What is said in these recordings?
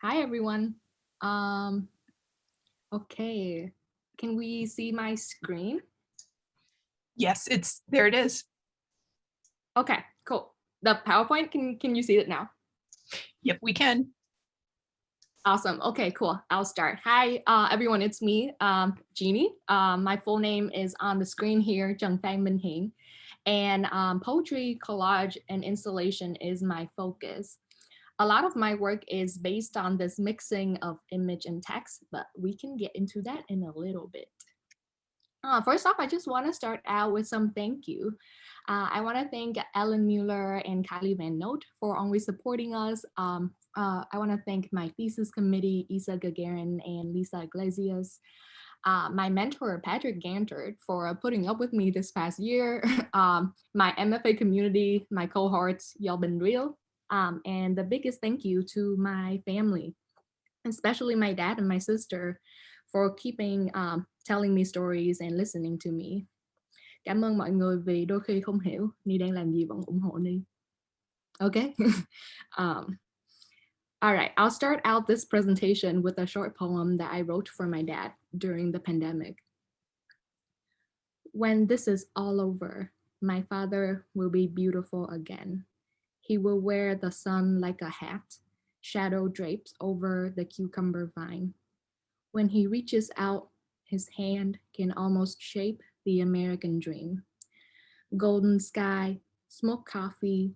Hi, everyone. Um, okay, can we see my screen? Yes, there it is. Okay, cool. The PowerPoint, can you see it now? Yep, we can. Awesome. Okay, cool. I'll start. Hi, everyone. It's me, Genie. My full name is on the screen here, Hien. And poetry, collage, and installation is my focus. A lot of my work is based on this mixing of image and text, but we can get into that in a little bit. First off, I just want to start out with some thank you. I want to thank Ellen Mueller and Kylie Van Note for always supporting us. I want to thank my thesis committee, Isa Gagarin and Lisa Iglesias. My mentor, Patrick Gantert, for putting up with me this past year. My MFA community, my cohorts, y'all been real. And the biggest thank you to my family, especially my dad and my sister, for keeping telling me stories and listening to me. Cảm ơn mọi người vì đôi khi không hiểu Ni đang làm gì vẫn ủng hộ Ni. Okay. um, all right, I'll start out this presentation with a short poem that I wrote for my dad during the pandemic. When this is all over, my father will be beautiful again. He will wear the sun like a hat, shadow drapes over the cucumber vine. When he reaches out, his hand can almost shape the American dream. Golden sky, smoked coffee,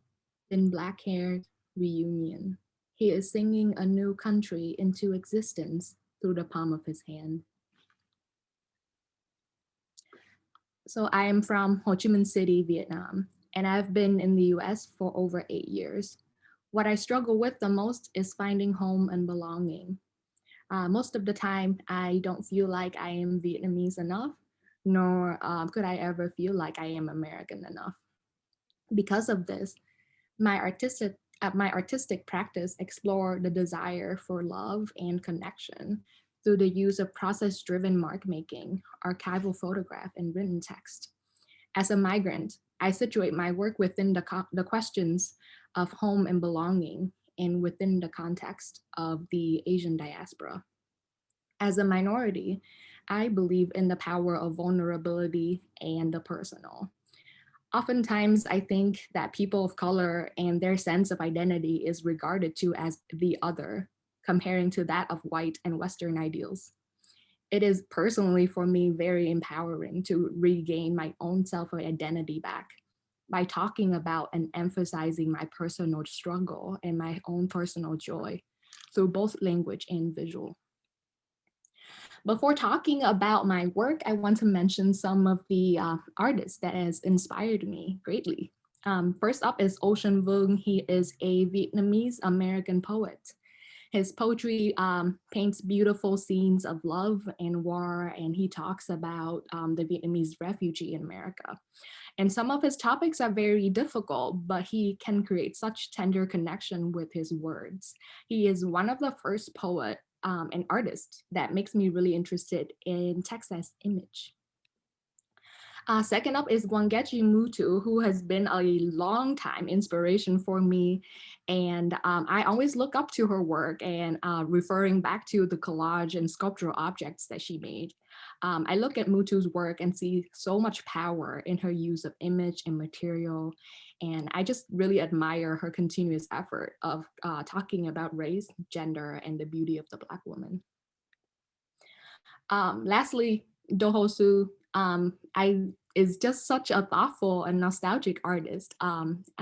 then black-haired reunion. He is singing a new country into existence through the palm of his hand. So I am from Ho Chi Minh City, Vietnam, and I've been in the US for over 8 years. What I struggle with the most is finding home and belonging. Most of the time, I don't feel like I am Vietnamese enough, nor could I ever feel like I am American enough. Because of this, my artistic practice explore the desire for love and connection through the use of process-driven mark making, archival photograph, and written text. As a migrant, I situate my work within the questions of home and belonging and within the context of the Asian diaspora. As a minority, I believe in the power of vulnerability and the personal. Oftentimes, I think that people of color and their sense of identity is regarded to as the other, comparing to that of white and Western ideals. It is personally for me very empowering to regain my own self-identity back by talking about and emphasizing my personal struggle and my own personal joy through both language and visual. Before talking about my work, I want to mention some of the artists that has inspired me greatly. First up is Ocean Vuong. He is a Vietnamese American poet. His poetry paints beautiful scenes of love and war, and he talks about the Vietnamese refugee in America. And some of his topics are very difficult, but he can create such tender connection with his words. He is one of the first poet and artist that makes me really interested in text as image. Second up is Guangaeji Mutu, who has been a long time inspiration for me. And I always look up to her work and referring back to the collage and sculptural objects that she made. I look at Mutu's work and see so much power in her use of image and material. And I just really admire her continuous effort of talking about race, gender, and the beauty of the Black woman. Lastly, Dohosu is just such a thoughtful and nostalgic artist.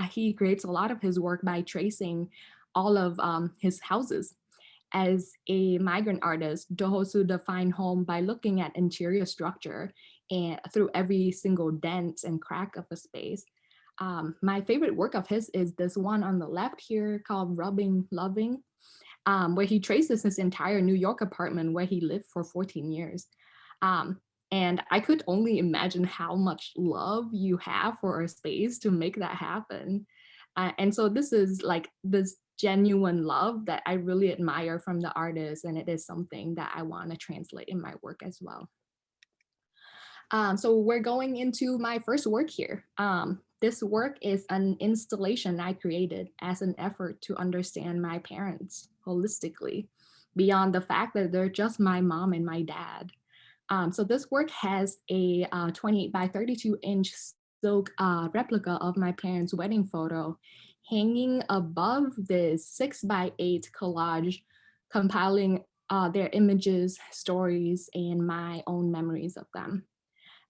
He creates a lot of his work by tracing all of his houses. As a migrant artist, Dohosu defined home by looking at interior structure and through every single dent and crack of a space. My favorite work of his is this one on the left here called Rubbing Loving, where he traces his entire New York apartment where he lived for 14 years. And I could only imagine how much love you have for a space to make that happen. And so this is like this genuine love that I really admire from the artist, and it is something that I want to translate in my work as well. So we're going into my first work here. This work is an installation I created as an effort to understand my parents, holistically, beyond the fact that they're just my mom and my dad. So this work has a 28 by 32 inch silk replica of my parents' wedding photo hanging above this 6 by 8 collage, compiling their images, stories, and my own memories of them.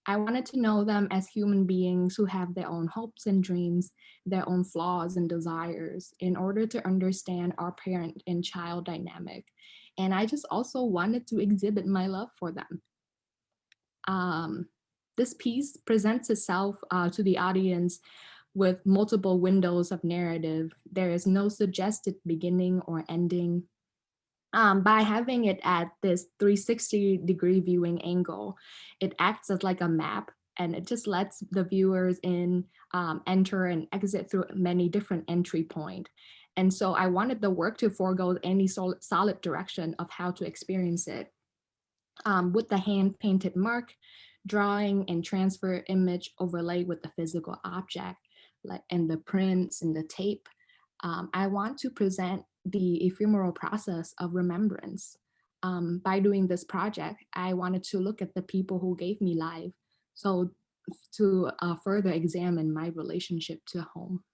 I wanted to know them as human beings who have their own hopes and dreams, their own flaws and desires, in order to understand our parent and child dynamic. And I just also wanted to exhibit my love for them. Um, this piece presents itself to the audience with multiple windows of narrative. There is no suggested beginning or ending. By having it at this 360-degree viewing angle, it acts as like a map, and it just lets the viewers enter and exit through many different entry points. And so I wanted the work to forego any solid direction of how to experience it. With the hand-painted mark, drawing and transfer image overlaid with the physical object, like and the prints and the tape, I want to present the ephemeral process of remembrance. By doing this project, I wanted to look at the people who gave me life, so to further examine my relationship to home.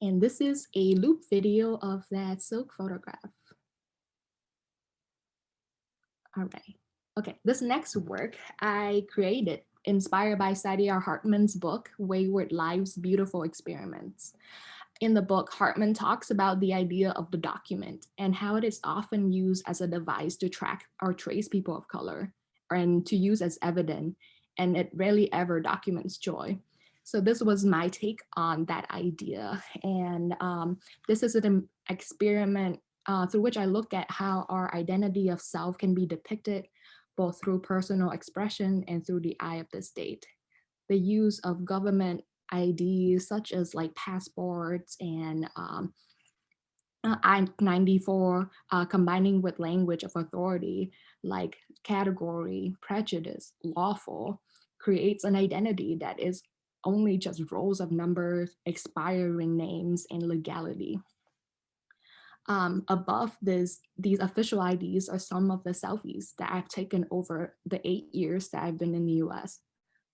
And this is a loop video of that silk photograph. All right. Okay, this next work I created inspired by Saidiya Hartman's book, Wayward Lives, Beautiful Experiments. In the book, Hartman talks about the idea of the document and how it is often used as a device to track or trace people of color and to use as evidence, and it rarely ever documents joy. So this was my take on that idea. And this is an experiment through which I look at how our identity of self can be depicted both through personal expression and through the eye of the state. The use of government IDs such as like passports and I-94 combining with language of authority like category, prejudice, lawful, creates an identity that is only just rows of numbers, expiring names, and legality. Above these official IDs are some of the selfies that I've taken over the 8 years that I've been in the US.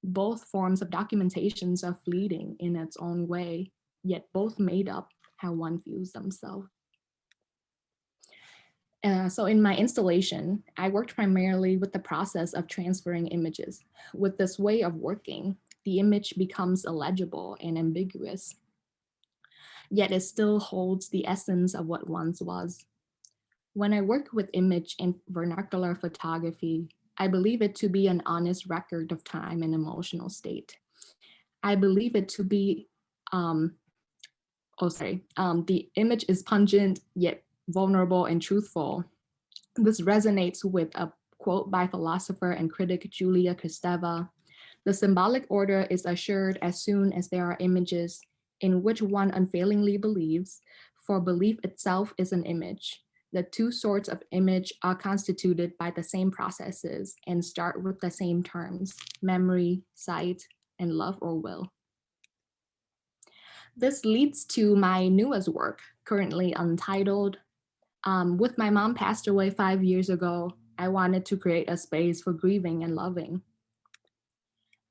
Both forms of documentations are fleeting in its own way, yet both made up how one views themselves. So in my installation, I worked primarily with the process of transferring images. With this way of working, the image becomes illegible and ambiguous, yet it still holds the essence of what once was. When I work with image and vernacular photography, I believe it to be an honest record of time and emotional state. I believe it to be, the image is pungent yet vulnerable and truthful. This resonates with a quote by philosopher and critic Julia Kristeva. The symbolic order is assured as soon as there are images in which one unfailingly believes, for belief itself is an image. The two sorts of image are constituted by the same processes and start with the same terms, memory, sight, and love or will. This leads to my newest work, currently untitled. With my mom passed away 5 years ago, I wanted to create a space for grieving and loving.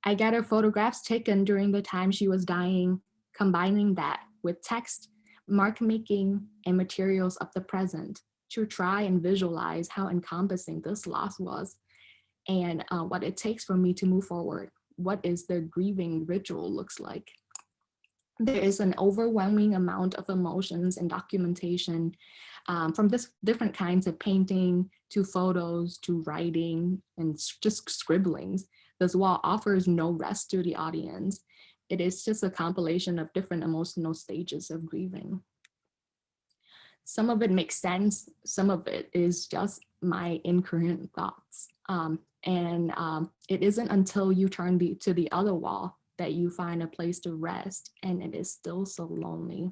I gathered photographs taken during the time she was dying, combining that with text, mark making, and materials of the present to try and visualize how encompassing this loss was and what it takes for me to move forward. What is the grieving ritual looks like. There is an overwhelming amount of emotions and documentation from this different kinds of painting to photos to writing and just scribblings. This wall offers no rest to the audience. It is just a compilation of different emotional stages of grieving. Some of it makes sense. Some of it is just my incoherent thoughts. It isn't until you turn to the other wall that you find a place to rest, and it is still so lonely.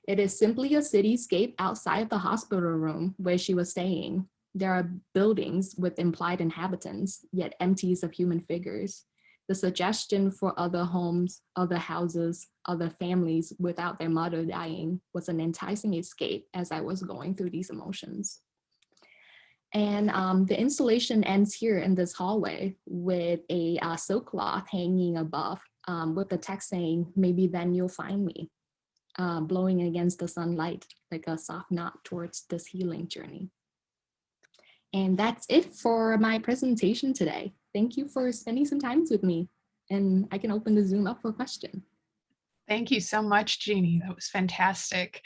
It is simply a cityscape outside the hospital room where she was staying. There are buildings with implied inhabitants, yet empties of human figures. the suggestion for other homes, other houses, other families without their mother dying was an enticing escape as I was going through these emotions. And the installation ends here in this hallway with a silk cloth hanging above with the text saying, "Maybe then you'll find me," blowing against the sunlight like a soft nod towards this healing journey. And that's it for my presentation today. Thank you for spending some time with me. And I can open the Zoom up for questions. Thank you so much, Jeannie. That was fantastic.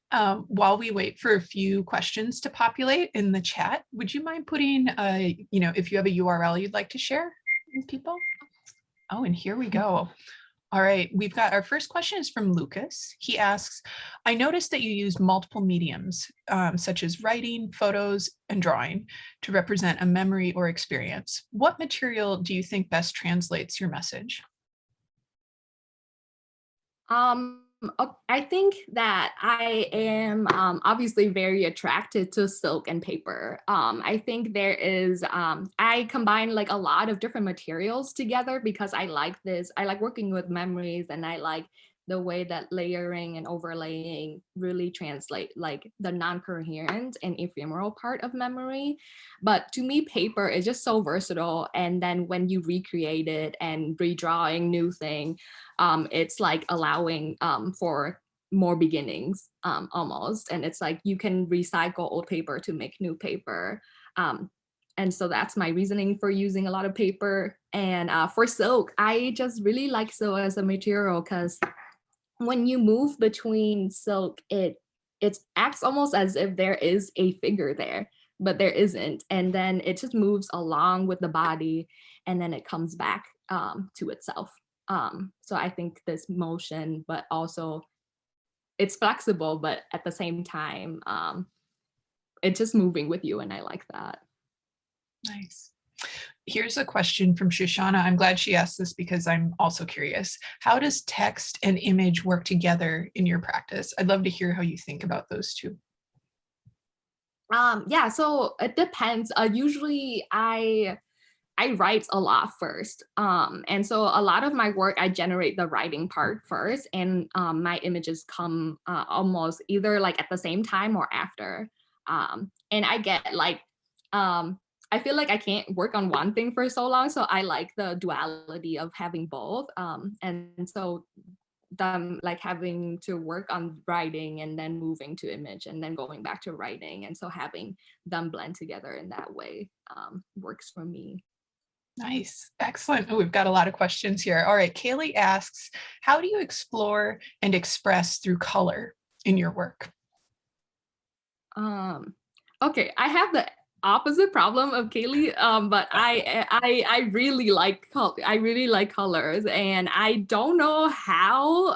While we wait for a few questions to populate in the chat, would you mind putting, if you have a URL you'd like to share with people? Oh, and here we go. All right, we've got our first question is from Lucas. He asks, I noticed that you use multiple mediums, such as writing, photos, and drawing to represent a memory or experience. What material do you think best translates your message? I think that I am obviously very attracted to silk and paper. I think there is, I combine like a lot of different materials together because I like this. I like working with memories, and I like the way that layering and overlaying really translate like the non-coherent and ephemeral part of memory. But to me, paper is just so versatile. And then when you recreate it and redrawing new thing, it's like allowing for more beginnings almost. And it's like you can recycle old paper to make new paper. And so that's my reasoning for using a lot of paper. And for silk, I just really like silk as a material because when you move between silk, it acts almost as if there is a figure there, but there isn't. And then it just moves along with the body, and then it comes back to itself. So I think this motion, but also it's flexible, but at the same time, it's just moving with you, and I like that. Nice. Here's a question from Shoshana. I'm glad she asked this because I'm also curious. How does text and image work together in your practice? I'd love to hear how you think about those two. Yeah, so it depends. Usually I write a lot first. And so a lot of my work, I generate the writing part first, and my images come almost either like at the same time or after. And I get like, I feel like I can't work on one thing for so long. So I like the duality of having both. And so them like having to work on writing and then moving to image and then going back to writing. And so having them blend together in that way works for me. Nice. Excellent. Oh, we've got a lot of questions here. All right. Kaylee asks, how do you explore and express through color in your work? Okay, I have the opposite problem of Kaylee, but I really like I really like colors, and I don't know how,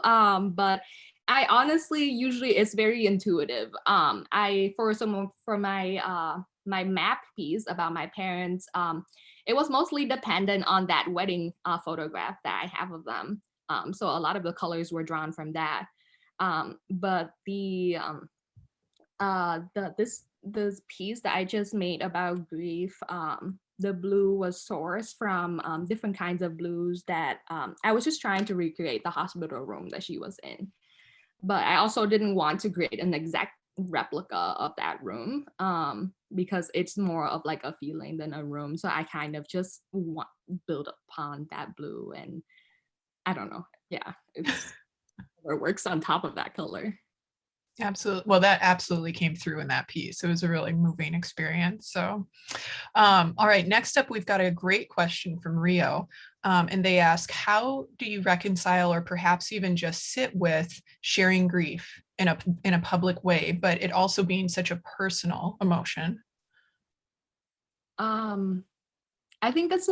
but I honestly usually it's very intuitive. I for my my map piece about my parents, it was mostly dependent on that wedding photograph that I have of them. So a lot of the colors were drawn from that. But this piece that I just made about grief, the blue was sourced from different kinds of blues that I was just trying to recreate the hospital room that she was in. But I also didn't want to create an exact replica of that room because it's more of like a feeling than a room. So I kind of just build upon that blue, and I don't know. Yeah, it works on top of that color. Absolutely. Well, that absolutely came through in that piece. It was a really moving experience. So, all right, next up, we've got a great question from Rio. And they ask, how do you reconcile or perhaps even just sit with sharing grief in a public way, but it also being such a personal emotion? I think that's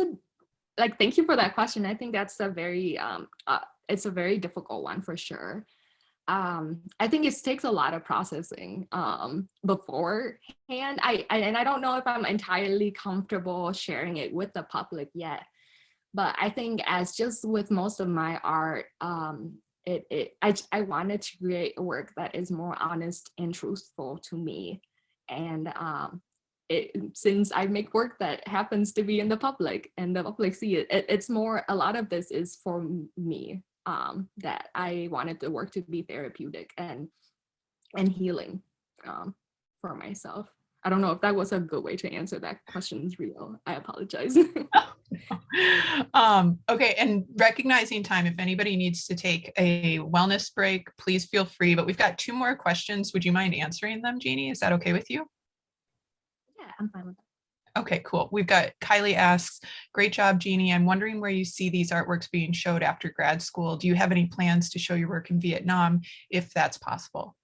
thank you for that question. I think that's a very it's a very difficult one for sure. I think it takes a lot of processing beforehand. I don't know if I'm entirely comfortable sharing it with the public yet, but I think as just with most of my art, I wanted to create a work that is more honest and truthful to me, and since I make work that happens to be in the public and the public see it, it's more, a lot of this is for me, that I wanted the work to be therapeutic and healing, for myself. I don't know if that was a good way to answer that question, real. I apologize. Okay, and recognizing time, if anybody needs to take a wellness break, please feel free. But we've got 2 more questions. Would you mind answering them, Jeannie? Is that okay with you? Yeah, I'm fine with that. Okay, cool. We've got Kylie asks, great job, Jeannie. I'm wondering where you see these artworks being showed after grad school. Do you have any plans to show your work in Vietnam, if that's possible?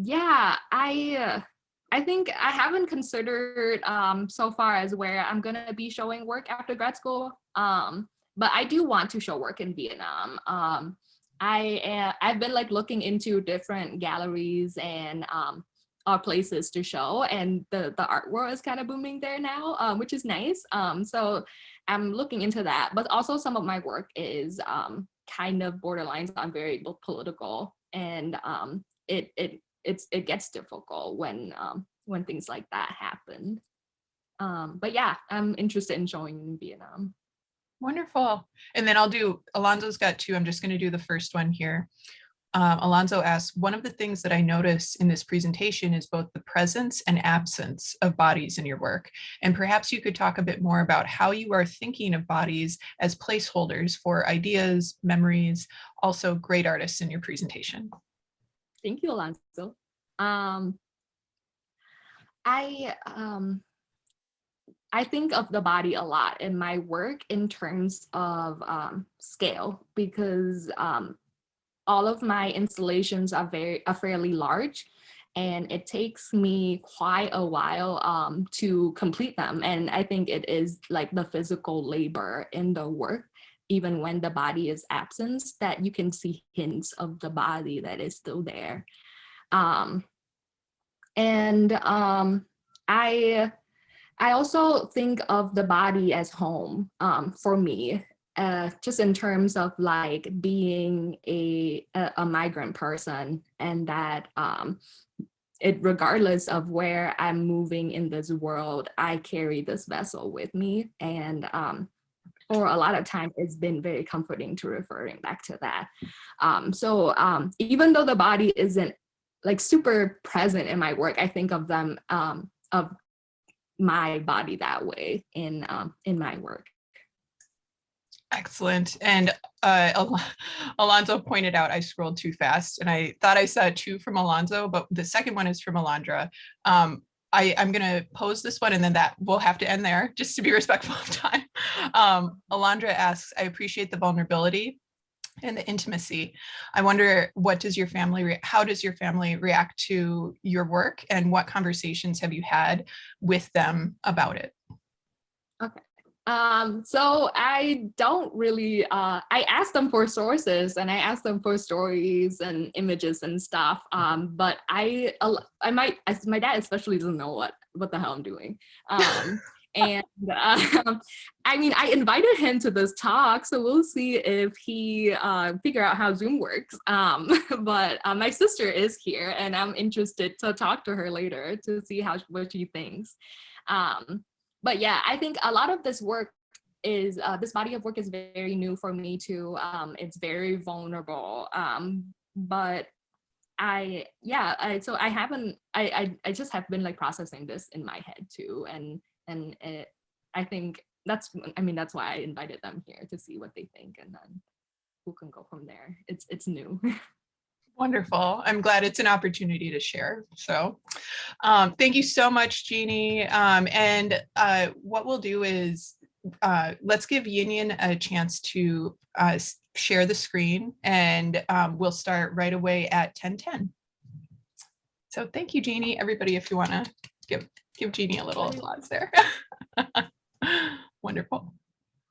Yeah, I think I haven't considered so far as where I'm gonna be showing work after grad school. But I do want to show work in Vietnam. I've been like looking into different galleries and places to show, and the art world is kind of booming there now, which is nice. So I'm looking into that, but also some of my work is kind of borderlines on very political, and it gets difficult when things like that happen. But yeah, I'm interested in showing in Vietnam. Wonderful. And then Alonzo's got 2. I'm just going to do the first one here. Alonzo asks, one of the things that I notice in this presentation is both the presence and absence of bodies in your work. And perhaps you could talk a bit more about how you are thinking of bodies as placeholders for ideas, memories, also great artists in your presentation. Thank you, Alonzo. I think of the body a lot in my work in terms of scale, because all of my installations are fairly large, and it takes me quite a while to complete them. And I think it is like the physical labor in the work, even when the body is absent, that you can see hints of the body that is still there. I also think of the body as home, for me, just in terms of like being a migrant person, and that regardless of where I'm moving in this world, I carry this vessel with me. And for a lot of time, it's been very comforting to referring back to that. So even though the body isn't like super present in my work, I think of them, of my body that way in my work. Excellent. And Alonzo pointed out I scrolled too fast, and I thought I saw 2 from Alonzo, but the second one is from Alondra. I'm going to pose this one, and then that we'll have to end there just to be respectful of time. Alondra asks, I appreciate the vulnerability and the intimacy. I wonder, how does your family react to your work, and what conversations have you had with them about it? Okay. So I don't really, I asked them for sources, and I asked them for stories and images and stuff. But my dad especially doesn't know what the hell I'm doing. And I mean, I invited him to this talk, so we'll see if he figure out how Zoom works. But my sister is here, and I'm interested to talk to her later to see what she thinks. But yeah, I think a lot of this work is, this body of work is very new for me too. It's very vulnerable. But I just have been like processing this in my head too. And I think that's why I invited them here, to see what they think, and then we can go from there. It's new. Wonderful. I'm glad it's an opportunity to share. So thank you so much, Jeannie. And what we'll do is let's give Hien a chance to share the screen, and we'll start right away at 10:10. So thank you, Jeannie. Everybody, if you want to give Genie a little applause there. Wonderful.